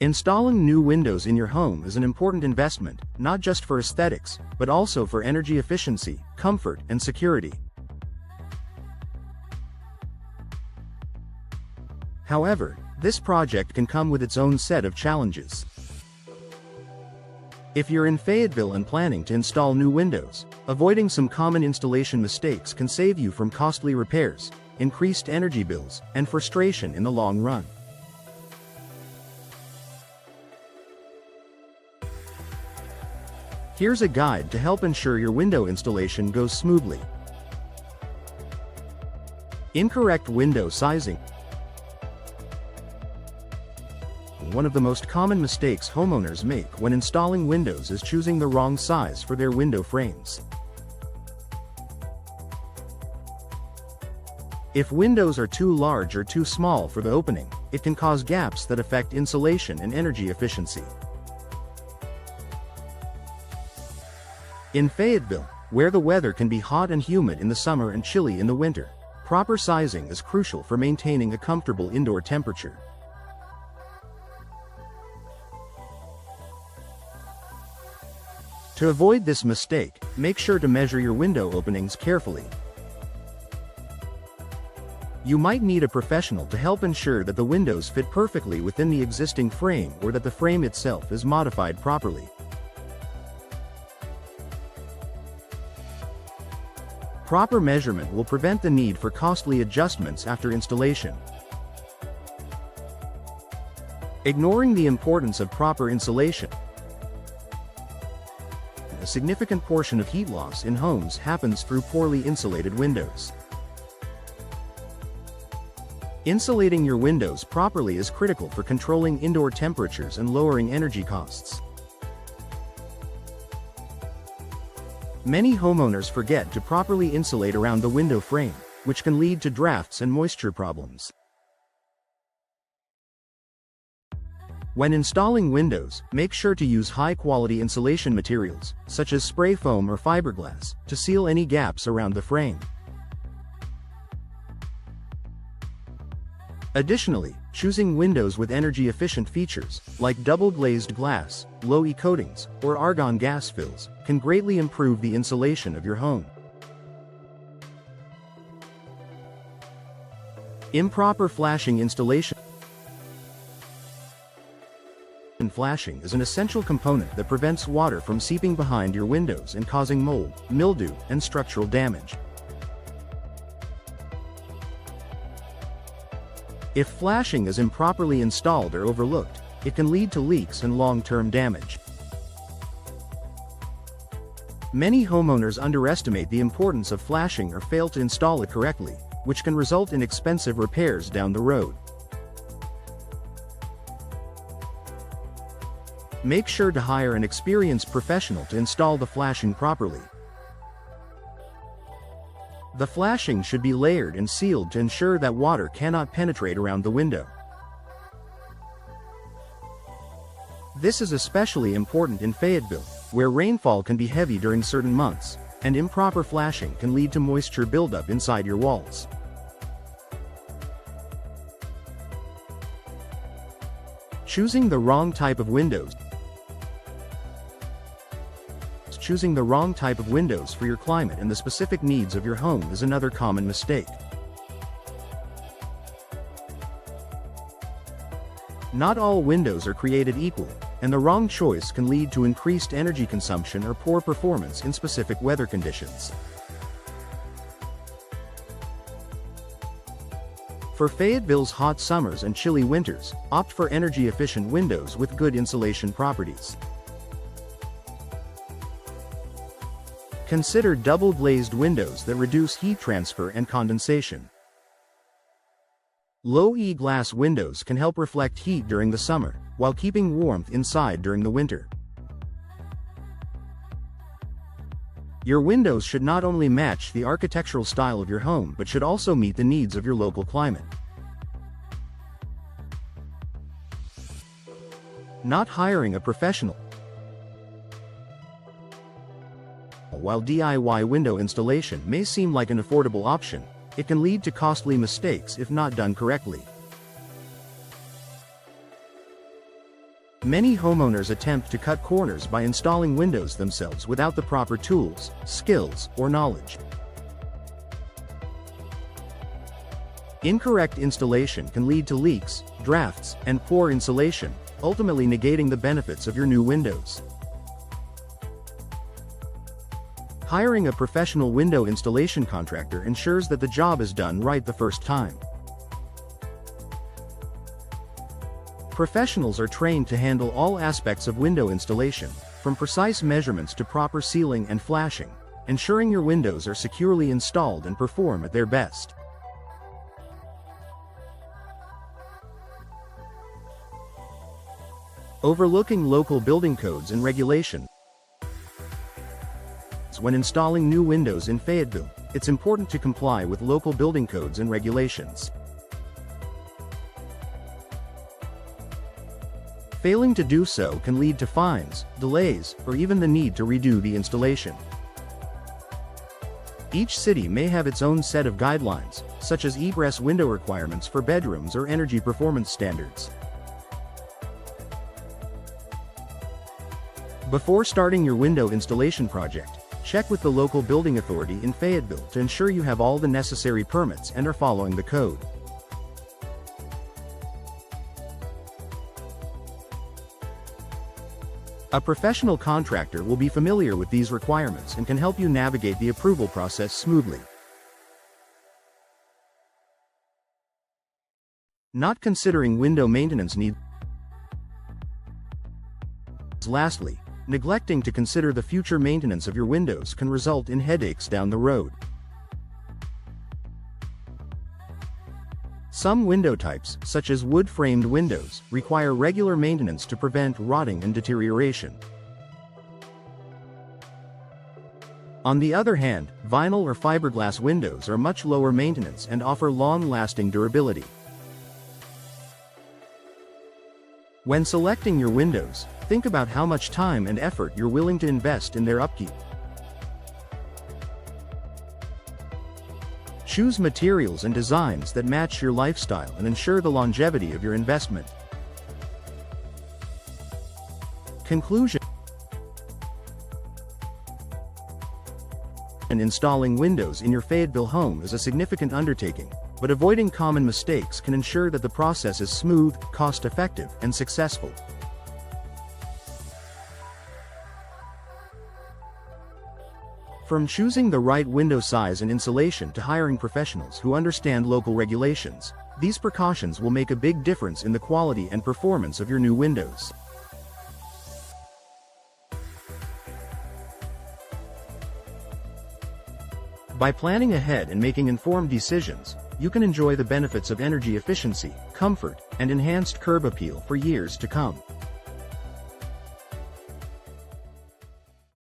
Installing new windows in your home is an important investment, not just for aesthetics, but also for energy efficiency, comfort, and security. However, this project can come with its own set of challenges. If you're in Fayetteville and planning to install new windows, avoiding some common installation mistakes can save you from costly repairs, increased energy bills, and frustration in the long run. Here's a guide to help ensure your window installation goes smoothly. Incorrect window sizing. One of the most common mistakes homeowners make when installing windows is choosing the wrong size for their window frames. If windows are too large or too small for the opening, it can cause gaps that affect insulation and energy efficiency. In Fayetteville, where the weather can be hot and humid in the summer and chilly in the winter, proper sizing is crucial for maintaining a comfortable indoor temperature. To avoid this mistake, make sure to measure your window openings carefully. You might need a professional to help ensure that the windows fit perfectly within the existing frame or that the frame itself is modified properly. Proper measurement will prevent the need for costly adjustments after installation. Ignoring the importance of proper insulation. A significant portion of heat loss in homes happens through poorly insulated windows. Insulating your windows properly is critical for controlling indoor temperatures and lowering energy costs. Many homeowners forget to properly insulate around the window frame, which can lead to drafts and moisture problems. When installing windows, make sure to use high-quality insulation materials, such as spray foam or fiberglass, to seal any gaps around the frame. Additionally, choosing windows with energy-efficient features, like double-glazed glass, low-E coatings, or argon gas fills, can greatly improve the insulation of your home. Improper flashing installation. Flashing is an essential component that prevents water from seeping behind your windows and causing mold, mildew, and structural damage. If flashing is improperly installed or overlooked, it can lead to leaks and long-term damage. Many homeowners underestimate the importance of flashing or fail to install it correctly, which can result in expensive repairs down the road. Make sure to hire an experienced professional to install the flashing properly. The flashing should be layered and sealed to ensure that water cannot penetrate around the window. This is especially important in Fayetteville, where rainfall can be heavy during certain months, and improper flashing can lead to moisture buildup inside your walls. Choosing the wrong type of windows. Choosing the wrong type of windows for your climate and the specific needs of your home is another common mistake. Not all windows are created equal, and the wrong choice can lead to increased energy consumption or poor performance in specific weather conditions. For Fayetteville's hot summers and chilly winters, opt for energy-efficient windows with good insulation properties. Consider double-glazed windows that reduce heat transfer and condensation. Low-E glass windows can help reflect heat during the summer, while keeping warmth inside during the winter. Your windows should not only match the architectural style of your home but should also meet the needs of your local climate. Not hiring a professional. While DIY window installation may seem like an affordable option, it can lead to costly mistakes if not done correctly. Many homeowners attempt to cut corners by installing windows themselves without the proper tools, skills, or knowledge. Incorrect installation can lead to leaks, drafts, and poor insulation, ultimately negating the benefits of your new windows. Hiring a professional window installation contractor ensures that the job is done right the first time. Professionals are trained to handle all aspects of window installation, from precise measurements to proper sealing and flashing, ensuring your windows are securely installed and perform at their best. Overlooking local building codes and regulations. When installing new windows in Fayetteville, it's important to comply with local building codes and regulations. Failing to do so can lead to fines, delays, or even the need to redo the installation. Each city may have its own set of guidelines, such as egress window requirements for bedrooms or energy performance standards. Before starting your window installation project, check with the local building authority in Fayetteville to ensure you have all the necessary permits and are following the code. A professional contractor will be familiar with these requirements and can help you navigate the approval process smoothly. Not considering window maintenance needs. Lastly, neglecting to consider the future maintenance of your windows can result in headaches down the road. Some window types, such as wood-framed windows, require regular maintenance to prevent rotting and deterioration. On the other hand, vinyl or fiberglass windows are much lower maintenance and offer long-lasting durability. When selecting your windows, think about how much time and effort you're willing to invest in their upkeep. Choose materials and designs that match your lifestyle and ensure the longevity of your investment. Conclusion: installing windows in your Fayetteville home is a significant undertaking, but avoiding common mistakes can ensure that the process is smooth, cost-effective, and successful. From choosing the right window size and insulation to hiring professionals who understand local regulations, these precautions will make a big difference in the quality and performance of your new windows. By planning ahead and making informed decisions, you can enjoy the benefits of energy efficiency, comfort, and enhanced curb appeal for years to come.